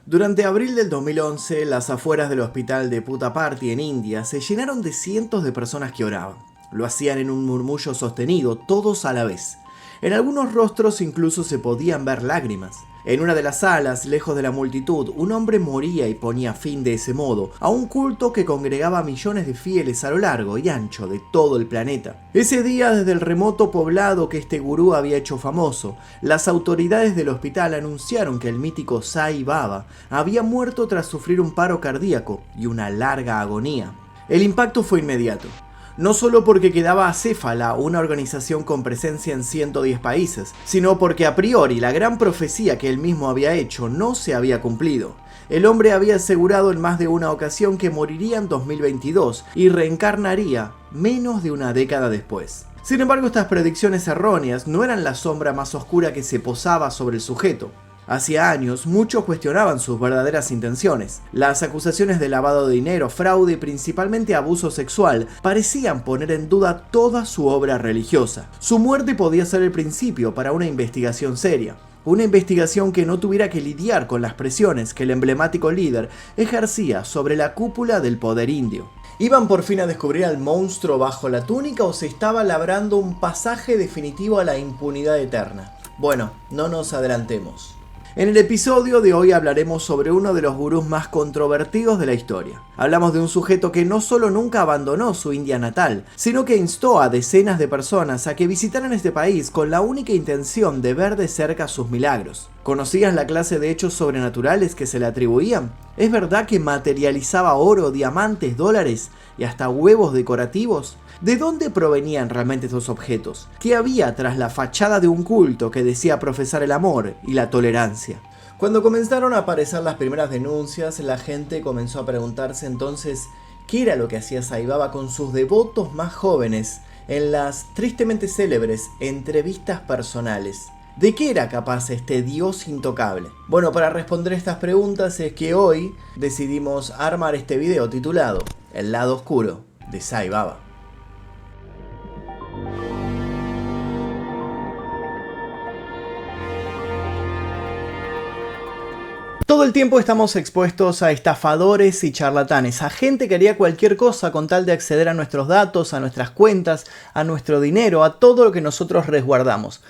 Durante abril del 2011, las afueras del hospital de Puttaparthi en India se llenaron de cientos de personas que oraban. Lo hacían en un murmullo sostenido, todos a la vez. En algunos rostros incluso se podían ver lágrimas. En una de las salas, lejos de la multitud, un hombre moría y ponía fin de ese modo a un culto que congregaba a millones de fieles a lo largo y ancho de todo el planeta. Ese día, desde el remoto poblado que este gurú había hecho famoso, las autoridades del hospital anunciaron que el mítico Sai Baba había muerto tras sufrir un paro cardíaco y una larga agonía. El impacto fue inmediato. No solo porque quedaba acéfala una organización con presencia en 110 países, sino porque a priori la gran profecía que él mismo había hecho no se había cumplido. El hombre había asegurado en más de una ocasión que moriría en 2022 y reencarnaría menos de una década después. Sin embargo, estas predicciones erróneas no eran la sombra más oscura que se posaba sobre el sujeto. Hacía años, muchos cuestionaban sus verdaderas intenciones. Las acusaciones de lavado de dinero, fraude y principalmente abuso sexual parecían poner en duda toda su obra religiosa. Su muerte podía ser el principio para una investigación seria. Una investigación que no tuviera que lidiar con las presiones que el emblemático líder ejercía sobre la cúpula del poder indio. ¿Iban por fin a descubrir al monstruo bajo la túnica o se estaba labrando un pasaje definitivo a la impunidad eterna? Bueno, no nos adelantemos. En el episodio de hoy hablaremos sobre uno de los gurús más controvertidos de la historia. Hablamos de un sujeto que no solo nunca abandonó su India natal, sino que instó a decenas de personas a que visitaran este país con la única intención de ver de cerca sus milagros. ¿Conocías la clase de hechos sobrenaturales que se le atribuían? ¿Es verdad que materializaba oro, diamantes, dólares y hasta huevos decorativos? ¿De dónde provenían realmente estos objetos? ¿Qué había tras la fachada de un culto que decía profesar el amor y la tolerancia? Cuando comenzaron a aparecer las primeras denuncias, la gente comenzó a preguntarse entonces qué era lo que hacía Sai Baba con sus devotos más jóvenes en las tristemente célebres entrevistas personales. ¿De qué era capaz este dios intocable? Bueno, para responder estas preguntas es que hoy decidimos armar este video titulado El lado oscuro de Sai Baba. Todo el tiempo estamos expuestos a estafadores y charlatanes, a gente que haría cualquier cosa con tal de acceder a nuestros datos, a nuestras cuentas, a nuestro dinero, a todo lo que nosotros resguardamos.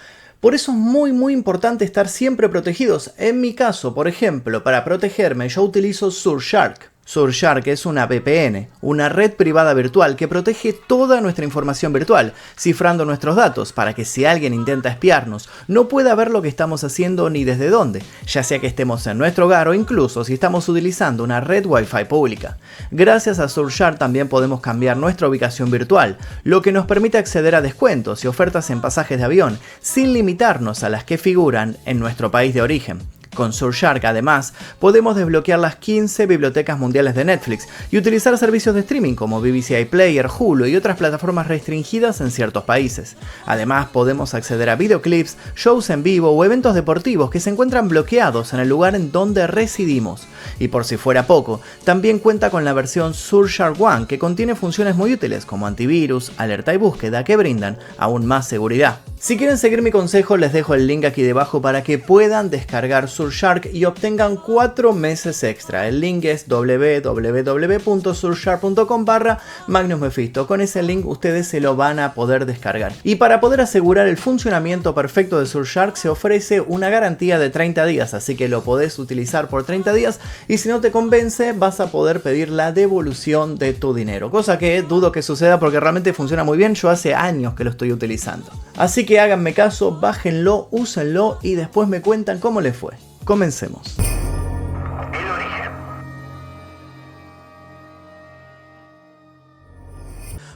Por eso es muy importante estar siempre protegidos. En mi caso, por ejemplo, para protegerme yo utilizo Surfshark. Surfshark es una VPN, una red privada virtual que protege toda nuestra información virtual, cifrando nuestros datos para que si alguien intenta espiarnos no pueda ver lo que estamos haciendo ni desde dónde, ya sea que estemos en nuestro hogar o incluso si estamos utilizando una red Wi-Fi pública. Gracias a Surfshark también podemos cambiar nuestra ubicación virtual, lo que nos permite acceder a descuentos y ofertas en pasajes de avión, sin limitarnos a las que figuran en nuestro país de origen. Con Surfshark, además, podemos desbloquear las 15 bibliotecas mundiales de Netflix y utilizar servicios de streaming como BBC iPlayer, Hulu y otras plataformas restringidas en ciertos países. Además, podemos acceder a videoclips, shows en vivo o eventos deportivos que se encuentran bloqueados en el lugar en donde residimos. Y por si fuera poco, también cuenta con la versión Surfshark One, que contiene funciones muy útiles como antivirus, alerta y búsqueda que brindan aún más seguridad. Si quieren seguir mi consejo, les dejo el link aquí debajo para que puedan descargar Surfshark y obtengan 4 meses extra. El link es www.surfshark.com/Magnus Mephisto. Con ese link ustedes se lo van a poder descargar. Y para poder asegurar el funcionamiento perfecto de Surfshark se ofrece una garantía de 30 días, así que lo podés utilizar por 30 días y si no te convence vas a poder pedir la devolución de tu dinero. Cosa que dudo que suceda porque realmente funciona muy bien, yo hace años que lo estoy utilizando. Así que háganme caso, bájenlo, úsenlo y después me cuentan cómo les fue. Comencemos.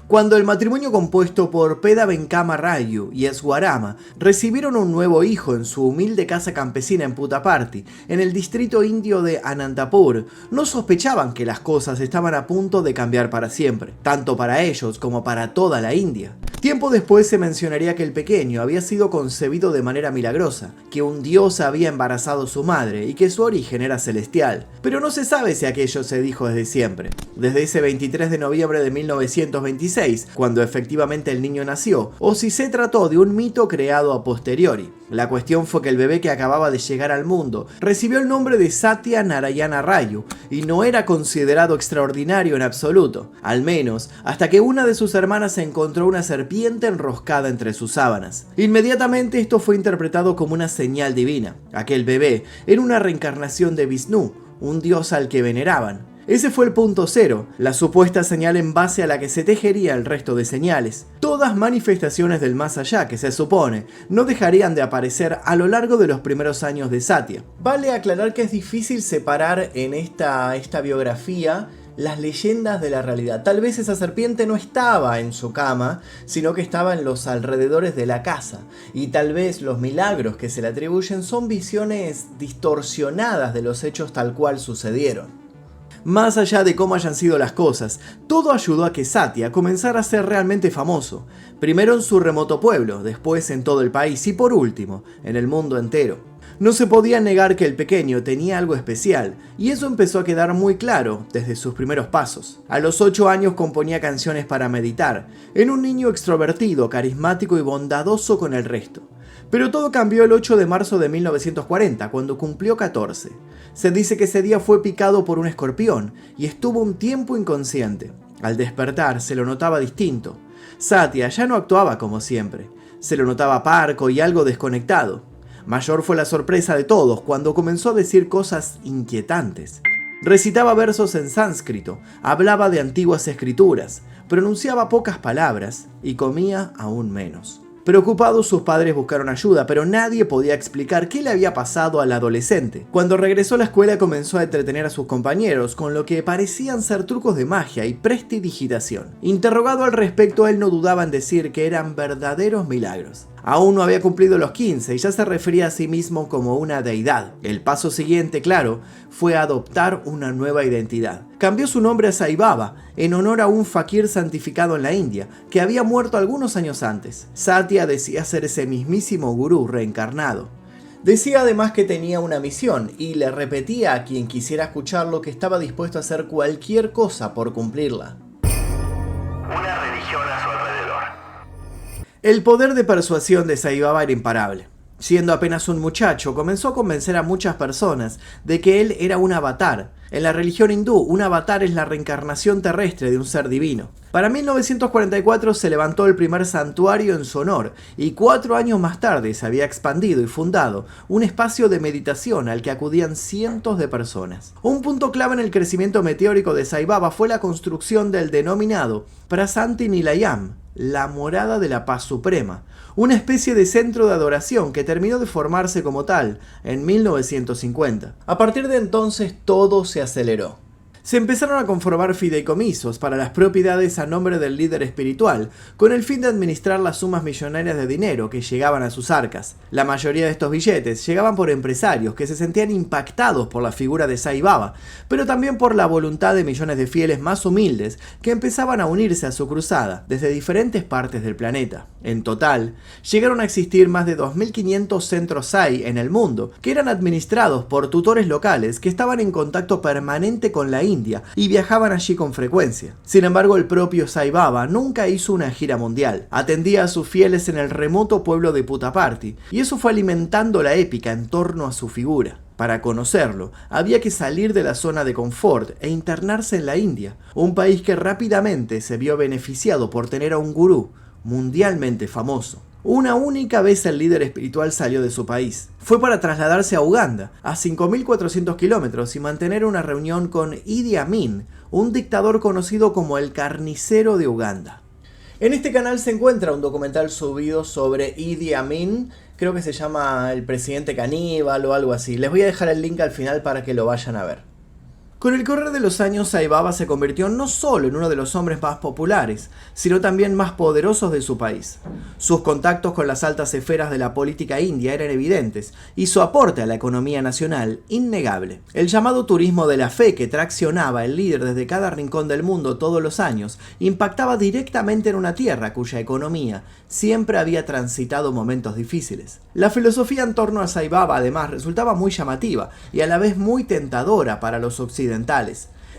Cuando el matrimonio compuesto por Peda Venkama Rayu y Eswarama recibieron un nuevo hijo en su humilde casa campesina en Puttaparthi, en el distrito indio de Anantapur, no sospechaban que las cosas estaban a punto de cambiar para siempre, tanto para ellos como para toda la India. Tiempo después se mencionaría que el pequeño había sido concebido de manera milagrosa, que un dios había embarazado a su madre y que su origen era celestial. Pero no se sabe si aquello se dijo desde siempre. Desde ese 23 de noviembre de 1926, 2016, cuando efectivamente el niño nació, o si se trató de un mito creado a posteriori. La cuestión fue que el bebé que acababa de llegar al mundo recibió el nombre de Satya Narayana Rayu y no era considerado extraordinario en absoluto, al menos hasta que una de sus hermanas encontró una serpiente enroscada entre sus sábanas. Inmediatamente esto fue interpretado como una señal divina. Aquel bebé era una reencarnación de Vishnu, un dios al que veneraban. Ese fue el punto cero, la supuesta señal en base a la que se tejería el resto de señales. Todas manifestaciones del más allá que se supone no dejarían de aparecer a lo largo de los primeros años de Satya. Vale aclarar que es difícil separar en esta biografía las leyendas de la realidad. Tal vez esa serpiente no estaba en su cama, sino que estaba en los alrededores de la casa. Y tal vez los milagros que se le atribuyen son visiones distorsionadas de los hechos tal cual sucedieron. Más allá de cómo hayan sido las cosas, todo ayudó a que Satya comenzara a ser realmente famoso. Primero en su remoto pueblo, después en todo el país y por último, en el mundo entero. No se podía negar que el pequeño tenía algo especial, y eso empezó a quedar muy claro desde sus primeros pasos. A los 8 años componía canciones para meditar, era un niño extrovertido, carismático y bondadoso con el resto. Pero todo cambió el 8 de marzo de 1940, cuando cumplió 14. Se dice que ese día fue picado por un escorpión y estuvo un tiempo inconsciente. Al despertar se lo notaba distinto. Satya ya no actuaba como siempre. Se lo notaba parco y algo desconectado. Mayor fue la sorpresa de todos cuando comenzó a decir cosas inquietantes. Recitaba versos en sánscrito, hablaba de antiguas escrituras, pronunciaba pocas palabras y comía aún menos. Preocupados, sus padres buscaron ayuda, pero nadie podía explicar qué le había pasado al adolescente. Cuando regresó a la escuela comenzó a entretener a sus compañeros con lo que parecían ser trucos de magia y prestidigitación. Interrogado al respecto, él no dudaba en decir que eran verdaderos milagros. Aún no había cumplido los 15 y ya se refería a sí mismo como una deidad. El paso siguiente, claro, fue adoptar una nueva identidad. Cambió su nombre a Sai Baba, en honor a un fakir santificado en la India, que había muerto algunos años antes. Satya decía ser ese mismísimo gurú reencarnado. Decía además que tenía una misión y le repetía a quien quisiera escucharlo que estaba dispuesto a hacer cualquier cosa por cumplirla. Una religión a su alrededor. El poder de persuasión de Sai Baba era imparable. Siendo apenas un muchacho, comenzó a convencer a muchas personas de que él era un avatar. En la religión hindú, un avatar es la reencarnación terrestre de un ser divino. Para 1944 se levantó el primer santuario en su honor y 4 años más tarde se había expandido y fundado un espacio de meditación al que acudían cientos de personas. Un punto clave en el crecimiento meteórico de Sai Baba fue la construcción del denominado Prasanthi Nilayam, la morada de la paz suprema, una especie de centro de adoración que terminó de formarse como tal en 1950. A partir de entonces todo se aceleró. Se empezaron a conformar fideicomisos para las propiedades a nombre del líder espiritual, con el fin de administrar las sumas millonarias de dinero que llegaban a sus arcas. La mayoría de estos billetes llegaban por empresarios que se sentían impactados por la figura de Sai Baba, pero también por la voluntad de millones de fieles más humildes que empezaban a unirse a su cruzada desde diferentes partes del planeta. En total, llegaron a existir más de 2.500 centros Sai en el mundo, que eran administrados por tutores locales que estaban en contacto permanente con la India y viajaban allí con frecuencia. Sin embargo, el propio Sai Baba nunca hizo una gira mundial. Atendía a sus fieles en el remoto pueblo de Puttaparthi, y eso fue alimentando la épica en torno a su figura. Para conocerlo, había que salir de la zona de confort e internarse en la India, un país que rápidamente se vio beneficiado por tener a un gurú mundialmente famoso. Una única vez el líder espiritual salió de su país. Fue para trasladarse a Uganda, a 5.400 kilómetros, y mantener una reunión con Idi Amin, un dictador conocido como el carnicero de Uganda. En este canal se encuentra un documental subido sobre Idi Amin, creo que se llama El presidente caníbal o algo así. Les voy a dejar el link al final para que lo vayan a ver. Con el correr de los años, Sai Baba se convirtió no solo en uno de los hombres más populares, sino también más poderosos de su país. Sus contactos con las altas esferas de la política india eran evidentes, y su aporte a la economía nacional innegable. El llamado turismo de la fe que traccionaba el líder desde cada rincón del mundo todos los años, impactaba directamente en una tierra cuya economía siempre había transitado momentos difíciles. La filosofía en torno a Sai Baba además resultaba muy llamativa y a la vez muy tentadora para los occidentales.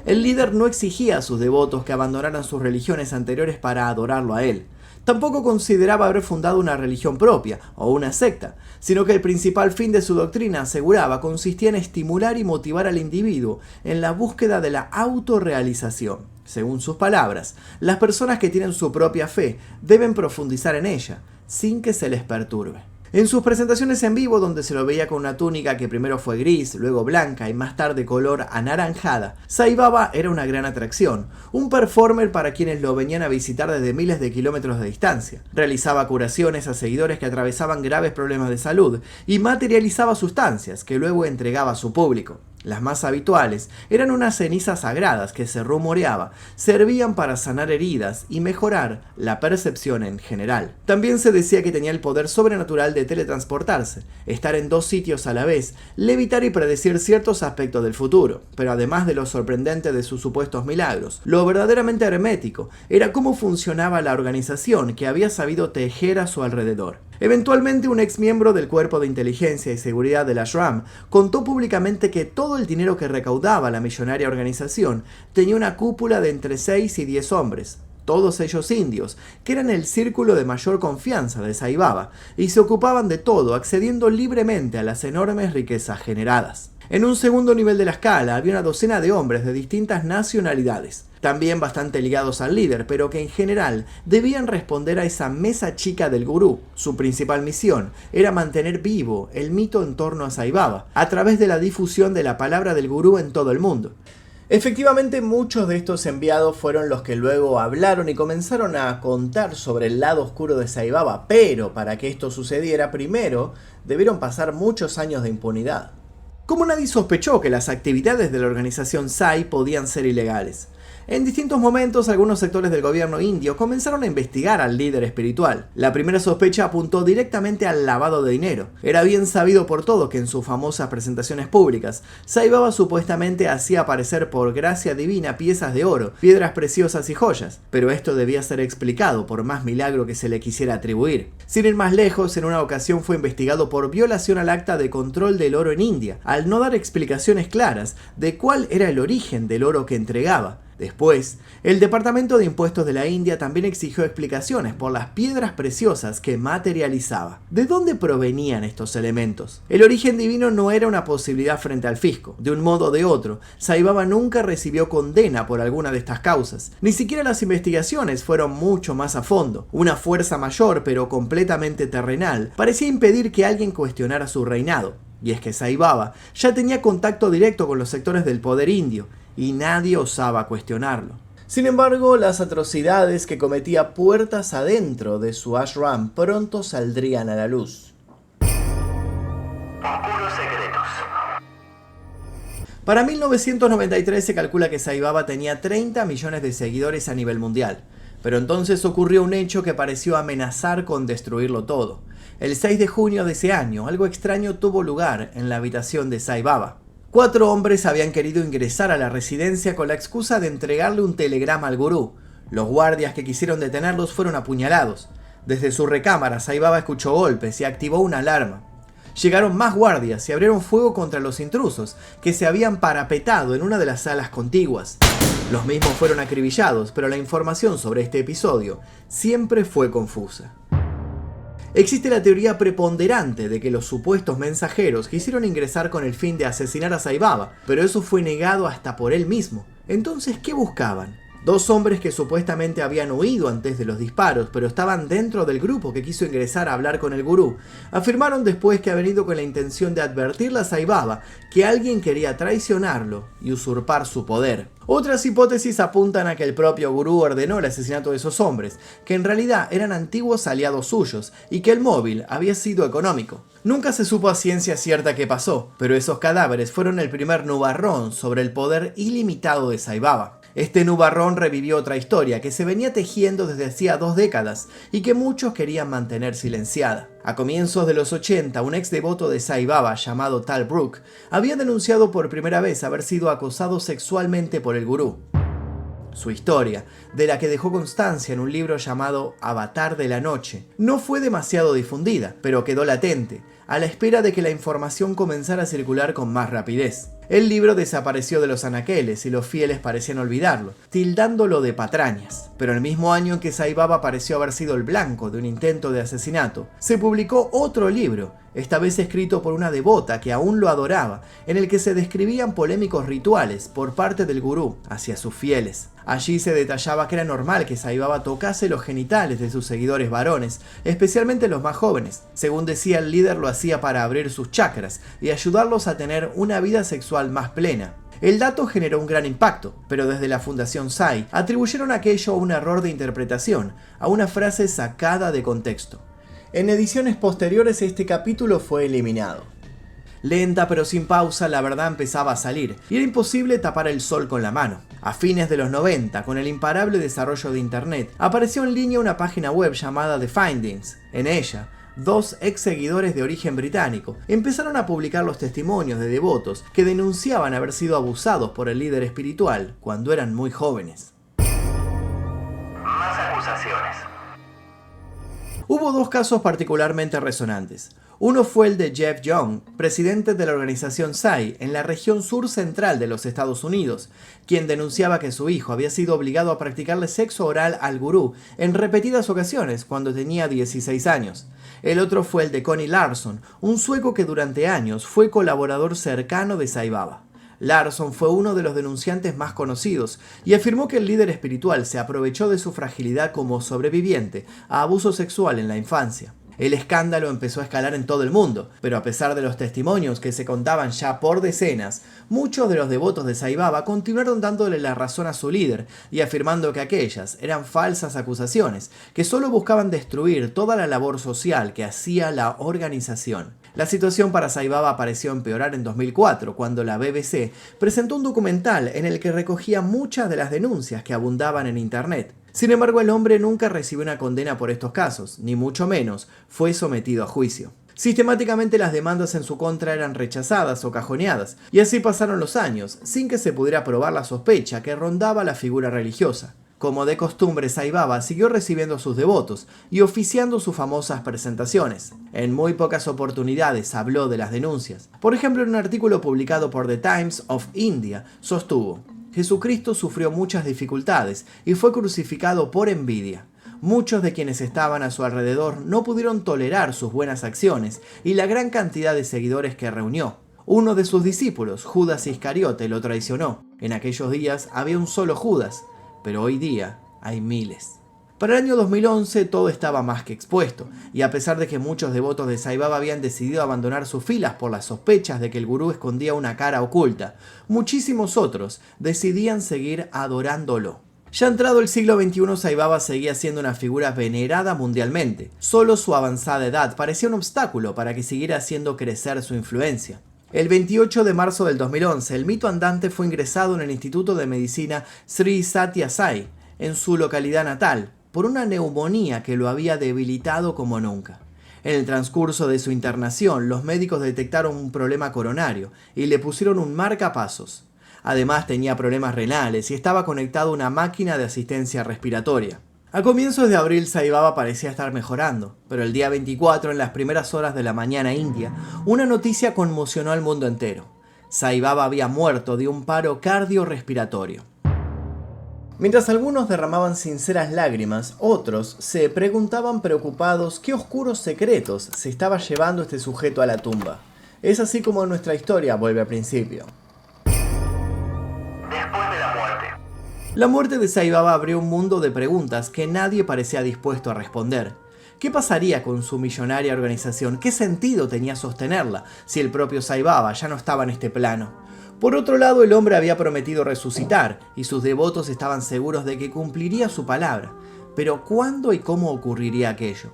El líder no exigía a sus devotos que abandonaran sus religiones anteriores para adorarlo a él. Tampoco consideraba haber fundado una religión propia o una secta, sino que el principal fin de su doctrina, aseguraba, consistía en estimular y motivar al individuo en la búsqueda de la autorrealización. Según sus palabras, las personas que tienen su propia fe deben profundizar en ella, sin que se les perturbe. En sus presentaciones en vivo, donde se lo veía con una túnica que primero fue gris, luego blanca y más tarde color anaranjada, Sai Baba era una gran atracción, un performer para quienes lo venían a visitar desde miles de kilómetros de distancia. Realizaba curaciones a seguidores que atravesaban graves problemas de salud y materializaba sustancias que luego entregaba a su público. Las más habituales eran unas cenizas sagradas que, se rumoreaba, servían para sanar heridas y mejorar la percepción en general. También se decía que tenía el poder sobrenatural de teletransportarse, estar en 2 sitios a la vez, levitar y predecir ciertos aspectos del futuro. Pero además de lo sorprendente de sus supuestos milagros, lo verdaderamente hermético era cómo funcionaba la organización que había sabido tejer a su alrededor. Eventualmente, un ex miembro del Cuerpo de Inteligencia y Seguridad del ashram contó públicamente que todo el dinero que recaudaba la millonaria organización tenía una cúpula de entre 6 y 10 hombres, todos ellos indios, que eran el círculo de mayor confianza de Sai Baba, y se ocupaban de todo, accediendo libremente a las enormes riquezas generadas. En un segundo nivel de la escala había una docena de hombres de distintas nacionalidades, también bastante ligados al líder, pero que en general debían responder a esa mesa chica del gurú. Su principal misión era mantener vivo el mito en torno a Sai Baba, a través de la difusión de la palabra del gurú en todo el mundo. Efectivamente, muchos de estos enviados fueron los que luego hablaron y comenzaron a contar sobre el lado oscuro de Sai Baba, pero para que esto sucediera, primero debieron pasar muchos años de impunidad. Como nadie sospechó que las actividades de la organización Sai podían ser ilegales. En distintos momentos, algunos sectores del gobierno indio comenzaron a investigar al líder espiritual. La primera sospecha apuntó directamente al lavado de dinero. Era bien sabido por todos que en sus famosas presentaciones públicas, Sai Baba supuestamente hacía aparecer por gracia divina piezas de oro, piedras preciosas y joyas, pero esto debía ser explicado por más milagro que se le quisiera atribuir. Sin ir más lejos, en una ocasión fue investigado por violación al acta de control del oro en India, al no dar explicaciones claras de cuál era el origen del oro que entregaba. Después, el Departamento de Impuestos de la India también exigió explicaciones por las piedras preciosas que materializaba. ¿De dónde provenían estos elementos? El origen divino no era una posibilidad frente al fisco. De un modo o de otro, Sai Baba nunca recibió condena por alguna de estas causas. Ni siquiera las investigaciones fueron mucho más a fondo. Una fuerza mayor, pero completamente terrenal, parecía impedir que alguien cuestionara su reinado. Y es que Sai Baba ya tenía contacto directo con los sectores del poder indio, y nadie osaba cuestionarlo. Sin embargo, las atrocidades que cometía puertas adentro de su ashram pronto saldrían a la luz. Oscuros secretos. Para 1993 se calcula que Sai Baba tenía 30 millones de seguidores a nivel mundial, pero entonces ocurrió un hecho que pareció amenazar con destruirlo todo. El 6 de junio de ese año, algo extraño tuvo lugar en la habitación de Sai Baba. 4 hombres habían querido ingresar a la residencia con la excusa de entregarle un telegrama al gurú. Los guardias que quisieron detenerlos fueron apuñalados. Desde su recámara, Sai Baba escuchó golpes y activó una alarma. Llegaron más guardias y abrieron fuego contra los intrusos, que se habían parapetado en una de las salas contiguas. Los mismos fueron acribillados, pero la información sobre este episodio siempre fue confusa. Existe la teoría preponderante de que los supuestos mensajeros quisieron ingresar con el fin de asesinar a Sai Baba, pero eso fue negado hasta por él mismo. Entonces, ¿qué buscaban? 2 hombres que supuestamente habían huido antes de los disparos, pero estaban dentro del grupo que quiso ingresar a hablar con el gurú, afirmaron después que habían ido con la intención de advertirle a Sai Baba que alguien quería traicionarlo y usurpar su poder. Otras hipótesis apuntan a que el propio gurú ordenó el asesinato de esos hombres, que en realidad eran antiguos aliados suyos y que el móvil había sido económico. Nunca se supo a ciencia cierta qué pasó, pero esos cadáveres fueron el primer nubarrón sobre el poder ilimitado de Sai Baba. Este nubarrón revivió otra historia que se venía tejiendo desde hacía 2 décadas y que muchos querían mantener silenciada. A comienzos de los 80, un ex devoto de Sai Baba llamado Tal Brook había denunciado por primera vez haber sido acosado sexualmente por el gurú. Su historia, de la que dejó constancia en un libro llamado Avatar de la Noche, no fue demasiado difundida, pero quedó latente, a la espera de que la información comenzara a circular con más rapidez. El libro desapareció de los anaqueles y los fieles parecían olvidarlo, tildándolo de patrañas. Pero el mismo año en que Sai Baba pareció haber sido el blanco de un intento de asesinato, se publicó otro libro, esta vez escrito por una devota que aún lo adoraba, en el que se describían polémicos rituales por parte del gurú hacia sus fieles. Allí se detallaba que era normal que Sai Baba tocase los genitales de sus seguidores varones, especialmente los más jóvenes. Según decía, el líder lo hacía para abrir sus chakras y ayudarlos a tener una vida sexual más plena. El dato generó un gran impacto, pero desde la Fundación Sai atribuyeron aquello a un error de interpretación, a una frase sacada de contexto. En ediciones posteriores este capítulo fue eliminado. Lenta pero sin pausa, la verdad empezaba a salir, y era imposible tapar el sol con la mano. A fines de los 90, con el imparable desarrollo de Internet, apareció en línea una página web llamada The Findings. En ella, 2 ex seguidores de origen británico empezaron a publicar los testimonios de devotos que denunciaban haber sido abusados por el líder espiritual cuando eran muy jóvenes. Más acusaciones. Hubo 2 casos particularmente resonantes. Uno fue el de Jeff Young, presidente de la organización Sai en la región sur central de los Estados Unidos, quien denunciaba que su hijo había sido obligado a practicarle sexo oral al gurú en repetidas ocasiones cuando tenía 16 años. El otro fue el de Connie Larson, un sueco que durante años fue colaborador cercano de Sai Baba. Larson fue uno de los denunciantes más conocidos y afirmó que el líder espiritual se aprovechó de su fragilidad como sobreviviente a abuso sexual en la infancia. El escándalo empezó a escalar en todo el mundo, pero a pesar de los testimonios que se contaban ya por decenas, muchos de los devotos de Sai Baba continuaron dándole la razón a su líder y afirmando que aquellas eran falsas acusaciones, que solo buscaban destruir toda la labor social que hacía la organización. La situación para Sai Baba pareció empeorar en 2004, cuando la BBC presentó un documental en el que recogía muchas de las denuncias que abundaban en Internet. Sin embargo, el hombre nunca recibió una condena por estos casos, ni mucho menos fue sometido a juicio. Sistemáticamente las demandas en su contra eran rechazadas o cajoneadas, y así pasaron los años, sin que se pudiera probar la sospecha que rondaba la figura religiosa. Como de costumbre, Sai Baba siguió recibiendo a sus devotos y oficiando sus famosas presentaciones. En muy pocas oportunidades habló de las denuncias. Por ejemplo, en un artículo publicado por The Times of India, sostuvo: Jesucristo sufrió muchas dificultades y fue crucificado por envidia. Muchos de quienes estaban a su alrededor no pudieron tolerar sus buenas acciones y la gran cantidad de seguidores que reunió. Uno de sus discípulos, Judas Iscariote, lo traicionó. En aquellos días había un solo Judas, pero hoy día hay miles. Para el año 2011 todo estaba más que expuesto, y a pesar de que muchos devotos de Sai Baba habían decidido abandonar sus filas por las sospechas de que el gurú escondía una cara oculta, muchísimos otros decidían seguir adorándolo. Ya entrado el siglo XXI, Sai Baba seguía siendo una figura venerada mundialmente. Solo su avanzada edad parecía un obstáculo para que siguiera haciendo crecer su influencia. El 28 de marzo del 2011, el mito andante fue ingresado en el Instituto de Medicina Sri Sathya Sai, en su localidad natal, por una neumonía que lo había debilitado como nunca. En el transcurso de su internación, los médicos detectaron un problema coronario y le pusieron un marcapasos. Además, tenía problemas renales y estaba conectado a una máquina de asistencia respiratoria. A comienzos de abril, Sai Baba parecía estar mejorando, pero el día 24, en las primeras horas de la mañana india, una noticia conmocionó al mundo entero. Sai Baba había muerto de un paro cardiorrespiratorio. Mientras algunos derramaban sinceras lágrimas, otros se preguntaban preocupados qué oscuros secretos se estaba llevando este sujeto a la tumba. Es así como nuestra historia vuelve al principio. Después de la muerte. La muerte de Sai Baba abrió un mundo de preguntas que nadie parecía dispuesto a responder. ¿Qué pasaría con su millonaria organización? ¿Qué sentido tenía sostenerla si el propio Sai Baba ya no estaba en este plano? Por otro lado, el hombre había prometido resucitar y sus devotos estaban seguros de que cumpliría su palabra. Pero ¿cuándo y cómo ocurriría aquello?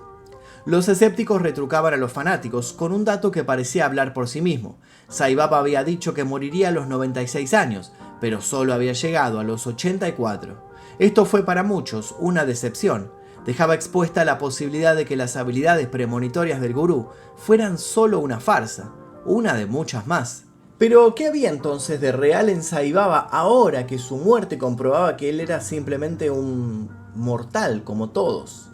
Los escépticos retrucaban a los fanáticos con un dato que parecía hablar por sí mismo. Sai Baba había dicho que moriría a los 96 años, pero solo había llegado a los 84. Esto fue para muchos una decepción. Dejaba expuesta la posibilidad de que las habilidades premonitorias del gurú fueran solo una farsa, una de muchas más. Pero, ¿qué había entonces de real en Sai Baba ahora que su muerte comprobaba que él era simplemente un mortal como todos?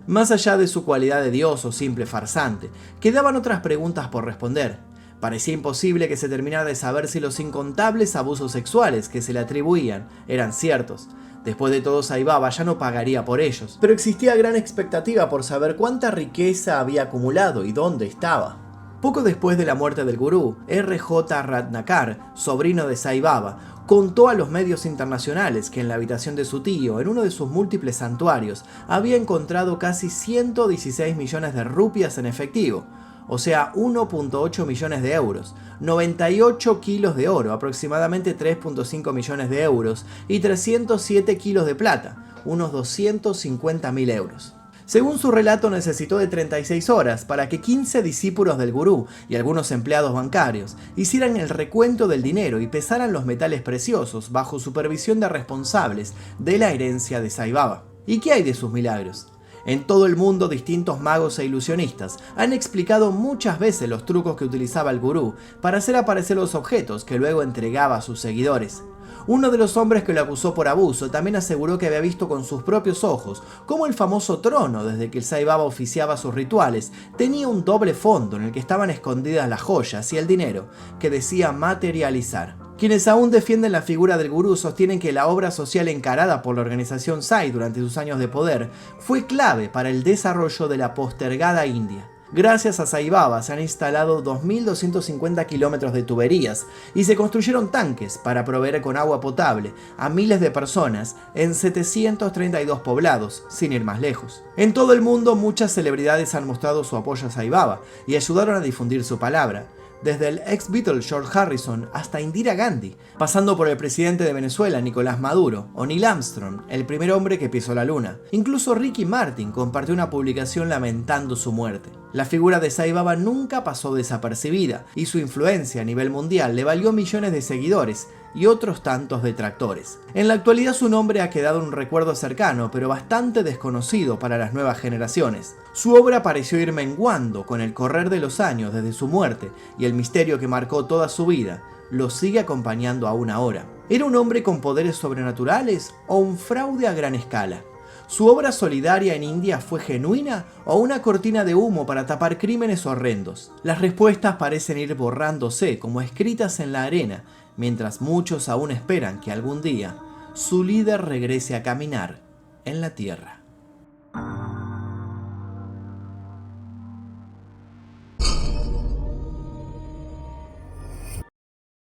Más allá de su cualidad de dios o simple farsante, quedaban otras preguntas por responder. Parecía imposible que se terminara de saber si los incontables abusos sexuales que se le atribuían eran ciertos. Después de todo, Sai Baba ya no pagaría por ellos, pero existía gran expectativa por saber cuánta riqueza había acumulado y dónde estaba. Poco después de la muerte del gurú, R.J. Ratnakar, sobrino de Sai Baba, contó a los medios internacionales que en la habitación de su tío, en uno de sus múltiples santuarios, había encontrado casi 116 millones de rupias en efectivo, o sea 1.8 millones de euros, 98 kilos de oro, aproximadamente 3.5 millones de euros, y 307 kilos de plata, unos 250.000 euros. Según su relato, necesitó de 36 horas para que 15 discípulos del gurú y algunos empleados bancarios hicieran el recuento del dinero y pesaran los metales preciosos bajo supervisión de responsables de la herencia de Sai Baba. ¿Y qué hay de sus milagros? En todo el mundo, distintos magos e ilusionistas han explicado muchas veces los trucos que utilizaba el gurú para hacer aparecer los objetos que luego entregaba a sus seguidores. Uno de los hombres que lo acusó por abuso también aseguró que había visto con sus propios ojos cómo el famoso trono, desde que el Sai Baba oficiaba sus rituales, tenía un doble fondo en el que estaban escondidas las joyas y el dinero, que decía materializar. Quienes aún defienden la figura del gurú sostienen que la obra social encarada por la organización Sai durante sus años de poder fue clave para el desarrollo de la postergada India. Gracias a Sai Baba se han instalado 2.250 kilómetros de tuberías y se construyeron tanques para proveer con agua potable a miles de personas en 732 poblados, sin ir más lejos. En todo el mundo, muchas celebridades han mostrado su apoyo a Sai Baba y ayudaron a difundir su palabra. Desde el ex Beatle George Harrison hasta Indira Gandhi, pasando por el presidente de Venezuela Nicolás Maduro o Neil Armstrong, el primer hombre que pisó la luna. Incluso Ricky Martin compartió una publicación lamentando su muerte. La figura de Sai Baba nunca pasó desapercibida y su influencia a nivel mundial le valió millones de seguidores y otros tantos detractores. En la actualidad su nombre ha quedado un recuerdo cercano, pero bastante desconocido para las nuevas generaciones. Su obra pareció ir menguando con el correr de los años desde su muerte, y el misterio que marcó toda su vida lo sigue acompañando aún ahora. ¿Era un hombre con poderes sobrenaturales o un fraude a gran escala? ¿Su obra solidaria en India fue genuina o una cortina de humo para tapar crímenes horrendos? Las respuestas parecen ir borrándose como escritas en la arena, mientras muchos aún esperan que algún día su líder regrese a caminar en la tierra.